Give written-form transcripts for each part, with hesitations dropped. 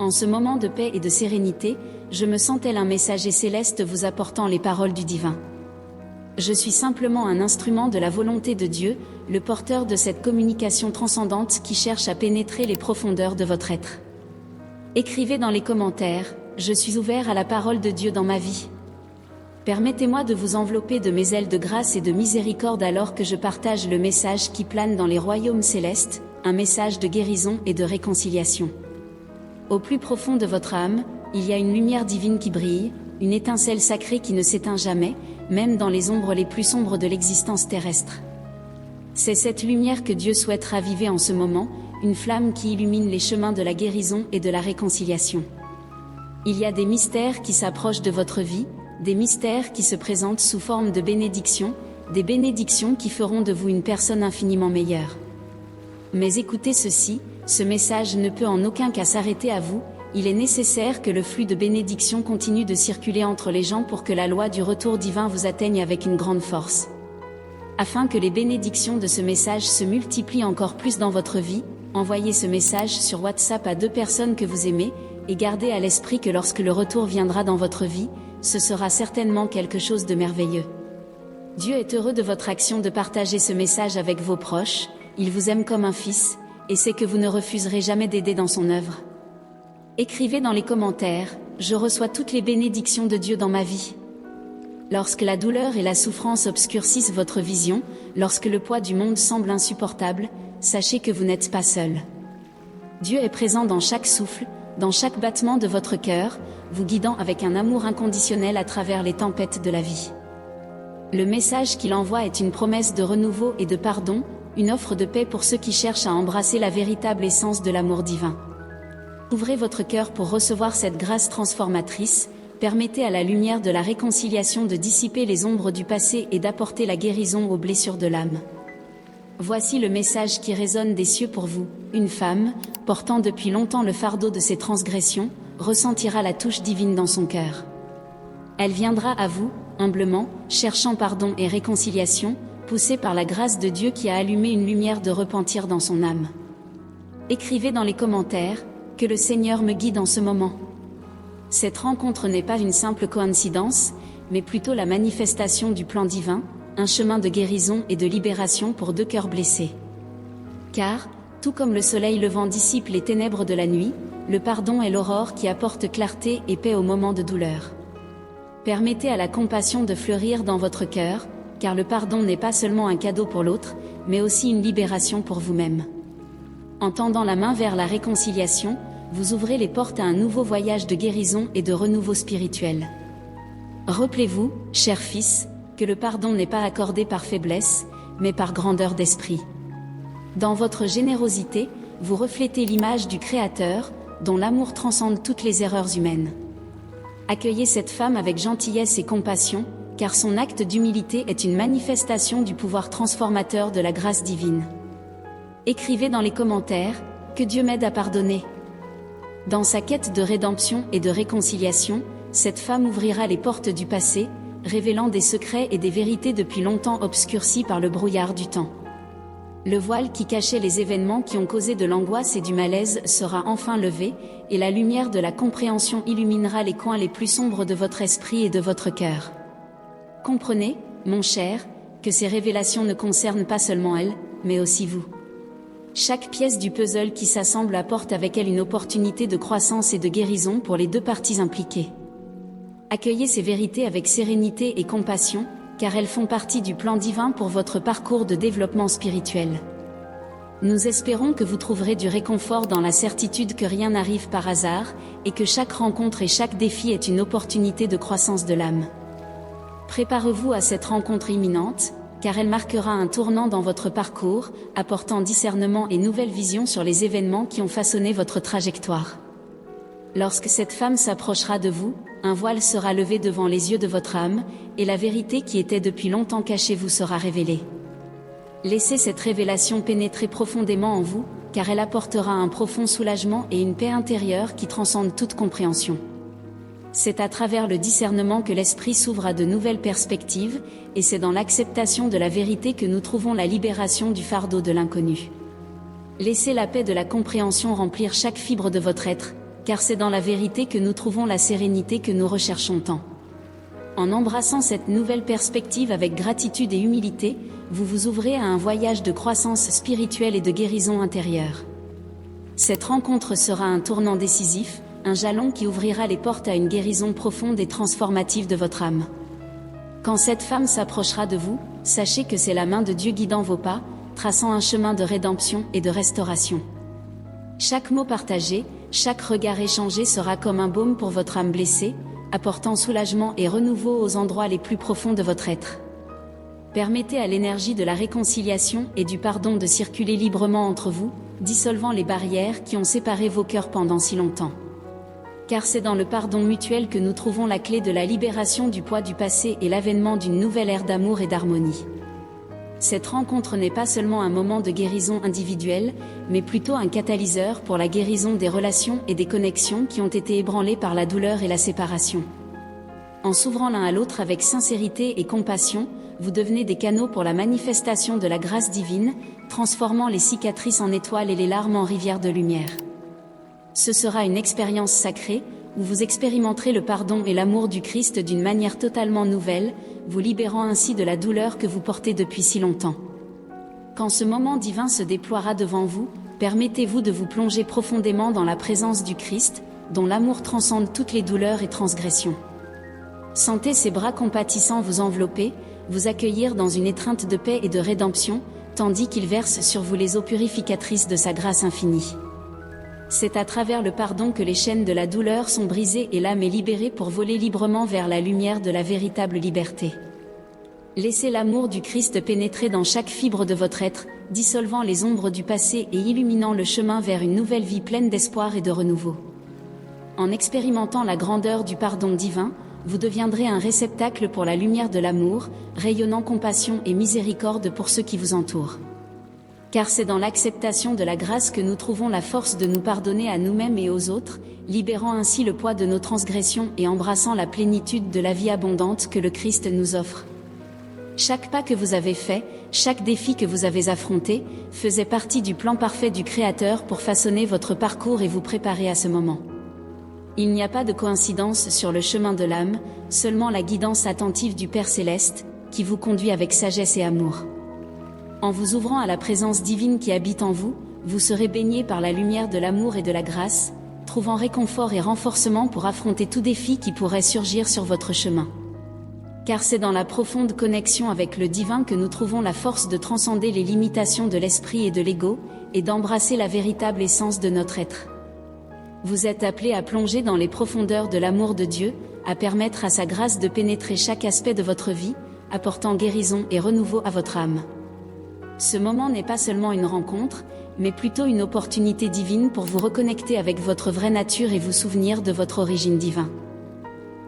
En ce moment de paix et de sérénité, je me sens tel un messager céleste vous apportant les paroles du divin. Je suis simplement un instrument de la volonté de Dieu, le porteur de cette communication transcendante qui cherche à pénétrer les profondeurs de votre être. Écrivez dans les commentaires, je suis ouvert à la parole de Dieu dans ma vie. Permettez-moi de vous envelopper de mes ailes de grâce et de miséricorde alors que je partage le message qui plane dans les royaumes célestes, un message de guérison et de réconciliation. Au plus profond de votre âme, il y a une lumière divine qui brille, une étincelle sacrée qui ne s'éteint jamais, même dans les ombres les plus sombres de l'existence terrestre. C'est cette lumière que Dieu souhaite raviver en ce moment, une flamme qui illumine les chemins de la guérison et de la réconciliation. Il y a des mystères qui s'approchent de votre vie, des mystères qui se présentent sous forme de bénédictions, des bénédictions qui feront de vous une personne infiniment meilleure. Mais écoutez ceci, ce message ne peut en aucun cas s'arrêter à vous, il est nécessaire que le flux de bénédictions continue de circuler entre les gens pour que la loi du retour divin vous atteigne avec une grande force. Afin que les bénédictions de ce message se multiplient encore plus dans votre vie, envoyez ce message sur WhatsApp à 2 personnes que vous aimez, et gardez à l'esprit que lorsque le retour viendra dans votre vie, ce sera certainement quelque chose de merveilleux. Dieu est heureux de votre action de partager ce message avec vos proches, il vous aime comme un fils, et sait que vous ne refuserez jamais d'aider dans son œuvre. Écrivez dans les commentaires, je reçois toutes les bénédictions de Dieu dans ma vie. Lorsque la douleur et la souffrance obscurcissent votre vision, lorsque le poids du monde semble insupportable, sachez que vous n'êtes pas seul. Dieu est présent dans chaque souffle, dans chaque battement de votre cœur, vous guidant avec un amour inconditionnel à travers les tempêtes de la vie. Le message qu'il envoie est une promesse de renouveau et de pardon, une offre de paix pour ceux qui cherchent à embrasser la véritable essence de l'amour divin. Ouvrez votre cœur pour recevoir cette grâce transformatrice, permettez à la lumière de la réconciliation de dissiper les ombres du passé et d'apporter la guérison aux blessures de l'âme. Voici le message qui résonne des cieux pour vous, une femme, portant depuis longtemps le fardeau de ses transgressions, ressentira la touche divine dans son cœur. Elle viendra à vous, humblement, cherchant pardon et réconciliation, poussée par la grâce de Dieu qui a allumé une lumière de repentir dans son âme. Écrivez dans les commentaires, que le Seigneur me guide en ce moment. Cette rencontre n'est pas une simple coïncidence, mais plutôt la manifestation du plan divin, un chemin de guérison et de libération pour 2 cœurs blessés. Car, tout comme le soleil levant dissipe les ténèbres de la nuit, le pardon est l'aurore qui apporte clarté et paix au moment de douleur. Permettez à la compassion de fleurir dans votre cœur, car le pardon n'est pas seulement un cadeau pour l'autre, mais aussi une libération pour vous-même. En tendant la main vers la réconciliation, vous ouvrez les portes à un nouveau voyage de guérison et de renouveau spirituel. Rappelez-vous, cher fils, que le pardon n'est pas accordé par faiblesse, mais par grandeur d'esprit. Dans votre générosité, vous reflétez l'image du Créateur, dont l'amour transcende toutes les erreurs humaines. Accueillez cette femme avec gentillesse et compassion, car son acte d'humilité est une manifestation du pouvoir transformateur de la grâce divine. Écrivez dans les commentaires, que Dieu m'aide à pardonner. Dans sa quête de rédemption et de réconciliation, cette femme ouvrira les portes du passé, révélant des secrets et des vérités depuis longtemps obscurcis par le brouillard du temps. Le voile qui cachait les événements qui ont causé de l'angoisse et du malaise sera enfin levé, et la lumière de la compréhension illuminera les coins les plus sombres de votre esprit et de votre cœur. Comprenez, mon cher, que ces révélations ne concernent pas seulement elle, mais aussi vous. Chaque pièce du puzzle qui s'assemble apporte avec elle une opportunité de croissance et de guérison pour les 2 parties impliquées. Accueillez ces vérités avec sérénité et compassion, car elles font partie du plan divin pour votre parcours de développement spirituel. Nous espérons que vous trouverez du réconfort dans la certitude que rien n'arrive par hasard, et que chaque rencontre et chaque défi est une opportunité de croissance de l'âme. Préparez-vous à cette rencontre imminente, car elle marquera un tournant dans votre parcours, apportant discernement et nouvelles visions sur les événements qui ont façonné votre trajectoire. Lorsque cette femme s'approchera de vous, un voile sera levé devant les yeux de votre âme, et la vérité qui était depuis longtemps cachée vous sera révélée. Laissez cette révélation pénétrer profondément en vous, car elle apportera un profond soulagement et une paix intérieure qui transcende toute compréhension. C'est à travers le discernement que l'esprit s'ouvre à de nouvelles perspectives, et c'est dans l'acceptation de la vérité que nous trouvons la libération du fardeau de l'inconnu. Laissez la paix de la compréhension remplir chaque fibre de votre être, car c'est dans la vérité que nous trouvons la sérénité que nous recherchons tant. En embrassant cette nouvelle perspective avec gratitude et humilité, vous vous ouvrez à un voyage de croissance spirituelle et de guérison intérieure. Cette rencontre sera un tournant décisif, un jalon qui ouvrira les portes à une guérison profonde et transformative de votre âme. Quand cette femme s'approchera de vous, sachez que c'est la main de Dieu guidant vos pas, traçant un chemin de rédemption et de restauration. Chaque mot partagé, chaque regard échangé sera comme un baume pour votre âme blessée, apportant soulagement et renouveau aux endroits les plus profonds de votre être. Permettez à l'énergie de la réconciliation et du pardon de circuler librement entre vous, dissolvant les barrières qui ont séparé vos cœurs pendant si longtemps. Car c'est dans le pardon mutuel que nous trouvons la clé de la libération du poids du passé et l'avènement d'une nouvelle ère d'amour et d'harmonie. Cette rencontre n'est pas seulement un moment de guérison individuelle, mais plutôt un catalyseur pour la guérison des relations et des connexions qui ont été ébranlées par la douleur et la séparation. En s'ouvrant l'un à l'autre avec sincérité et compassion, vous devenez des canaux pour la manifestation de la grâce divine, transformant les cicatrices en étoiles et les larmes en rivières de lumière. Ce sera une expérience sacrée, où vous expérimenterez le pardon et l'amour du Christ d'une manière totalement nouvelle, vous libérant ainsi de la douleur que vous portez depuis si longtemps. Quand ce moment divin se déploiera devant vous, permettez-vous de vous plonger profondément dans la présence du Christ, dont l'amour transcende toutes les douleurs et transgressions. Sentez ses bras compatissants vous envelopper, vous accueillir dans une étreinte de paix et de rédemption, tandis qu'il verse sur vous les eaux purificatrices de sa grâce infinie. C'est à travers le pardon que les chaînes de la douleur sont brisées et l'âme est libérée pour voler librement vers la lumière de la véritable liberté. Laissez l'amour du Christ pénétrer dans chaque fibre de votre être, dissolvant les ombres du passé et illuminant le chemin vers une nouvelle vie pleine d'espoir et de renouveau. En expérimentant la grandeur du pardon divin, vous deviendrez un réceptacle pour la lumière de l'amour, rayonnant compassion et miséricorde pour ceux qui vous entourent. Car c'est dans l'acceptation de la grâce que nous trouvons la force de nous pardonner à nous-mêmes et aux autres, libérant ainsi le poids de nos transgressions et embrassant la plénitude de la vie abondante que le Christ nous offre. Chaque pas que vous avez fait, chaque défi que vous avez affronté, faisait partie du plan parfait du Créateur pour façonner votre parcours et vous préparer à ce moment. Il n'y a pas de coïncidence sur le chemin de l'âme, seulement la guidance attentive du Père Céleste, qui vous conduit avec sagesse et amour. En vous ouvrant à la présence divine qui habite en vous, vous serez baigné par la lumière de l'amour et de la grâce, trouvant réconfort et renforcement pour affronter tout défi qui pourrait surgir sur votre chemin. Car c'est dans la profonde connexion avec le divin que nous trouvons la force de transcender les limitations de l'esprit et de l'ego, et d'embrasser la véritable essence de notre être. Vous êtes appelés à plonger dans les profondeurs de l'amour de Dieu, à permettre à sa grâce de pénétrer chaque aspect de votre vie, apportant guérison et renouveau à votre âme. Ce moment n'est pas seulement une rencontre, mais plutôt une opportunité divine pour vous reconnecter avec votre vraie nature et vous souvenir de votre origine divine.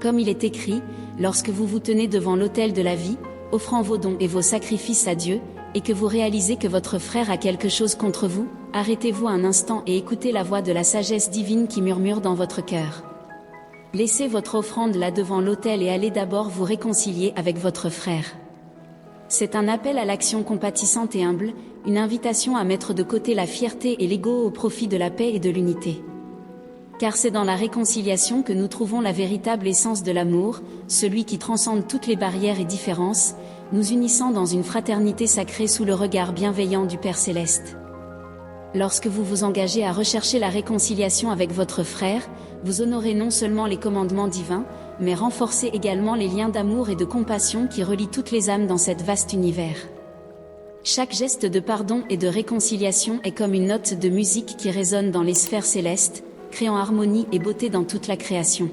Comme il est écrit, lorsque vous vous tenez devant l'autel de la vie, offrant vos dons et vos sacrifices à Dieu, et que vous réalisez que votre frère a quelque chose contre vous, arrêtez-vous un instant et écoutez la voix de la sagesse divine qui murmure dans votre cœur. Laissez votre offrande là devant l'autel et allez d'abord vous réconcilier avec votre frère. C'est un appel à l'action compatissante et humble, une invitation à mettre de côté la fierté et l'ego au profit de la paix et de l'unité. Car c'est dans la réconciliation que nous trouvons la véritable essence de l'amour, celui qui transcende toutes les barrières et différences, nous unissant dans une fraternité sacrée sous le regard bienveillant du Père Céleste. Lorsque vous vous engagez à rechercher la réconciliation avec votre frère, vous honorez non seulement les commandements divins, mais renforcez également les liens d'amour et de compassion qui relient toutes les âmes dans cet vaste univers. Chaque geste de pardon et de réconciliation est comme une note de musique qui résonne dans les sphères célestes, créant harmonie et beauté dans toute la création.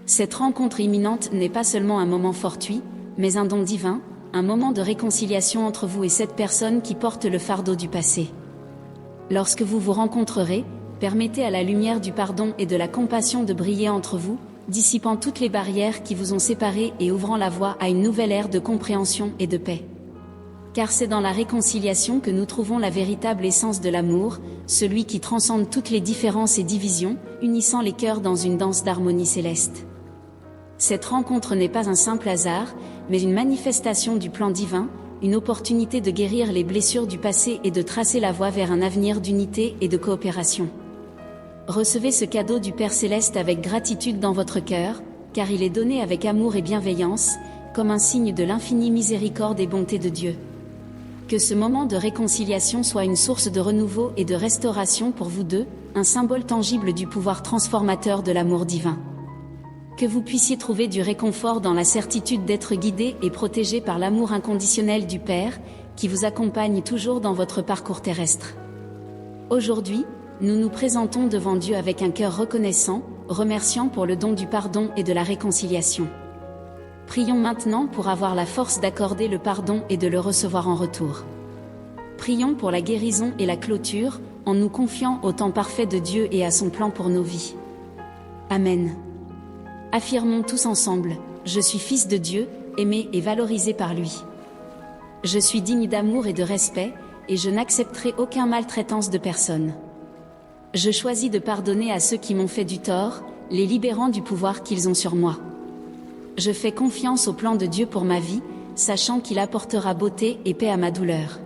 Cette rencontre imminente n'est pas seulement un moment fortuit, mais un don divin, un moment de réconciliation entre vous et cette personne qui porte le fardeau du passé. Lorsque vous vous rencontrerez, permettez à la lumière du pardon et de la compassion de briller entre vous, dissipant toutes les barrières qui vous ont séparés et ouvrant la voie à une nouvelle ère de compréhension et de paix. Car c'est dans la réconciliation que nous trouvons la véritable essence de l'amour, celui qui transcende toutes les différences et divisions, unissant les cœurs dans une danse d'harmonie céleste. Cette rencontre n'est pas un simple hasard, mais une manifestation du plan divin, une opportunité de guérir les blessures du passé et de tracer la voie vers un avenir d'unité et de coopération. Recevez ce cadeau du Père Céleste avec gratitude dans votre cœur, car il est donné avec amour et bienveillance, comme un signe de l'infinie miséricorde et bonté de Dieu. Que ce moment de réconciliation soit une source de renouveau et de restauration pour vous deux, un symbole tangible du pouvoir transformateur de l'amour divin. Que vous puissiez trouver du réconfort dans la certitude d'être guidé et protégé par l'amour inconditionnel du Père, qui vous accompagne toujours dans votre parcours terrestre. Aujourd'hui, nous nous présentons devant Dieu avec un cœur reconnaissant, remerciant pour le don du pardon et de la réconciliation. Prions maintenant pour avoir la force d'accorder le pardon et de le recevoir en retour. Prions pour la guérison et la clôture, en nous confiant au temps parfait de Dieu et à son plan pour nos vies. Amen. Affirmons tous ensemble, je suis fils de Dieu, aimé et valorisé par lui. Je suis digne d'amour et de respect, et je n'accepterai aucune maltraitance de personne. Je choisis de pardonner à ceux qui m'ont fait du tort, les libérant du pouvoir qu'ils ont sur moi. Je fais confiance au plan de Dieu pour ma vie, sachant qu'il apportera beauté et paix à ma douleur.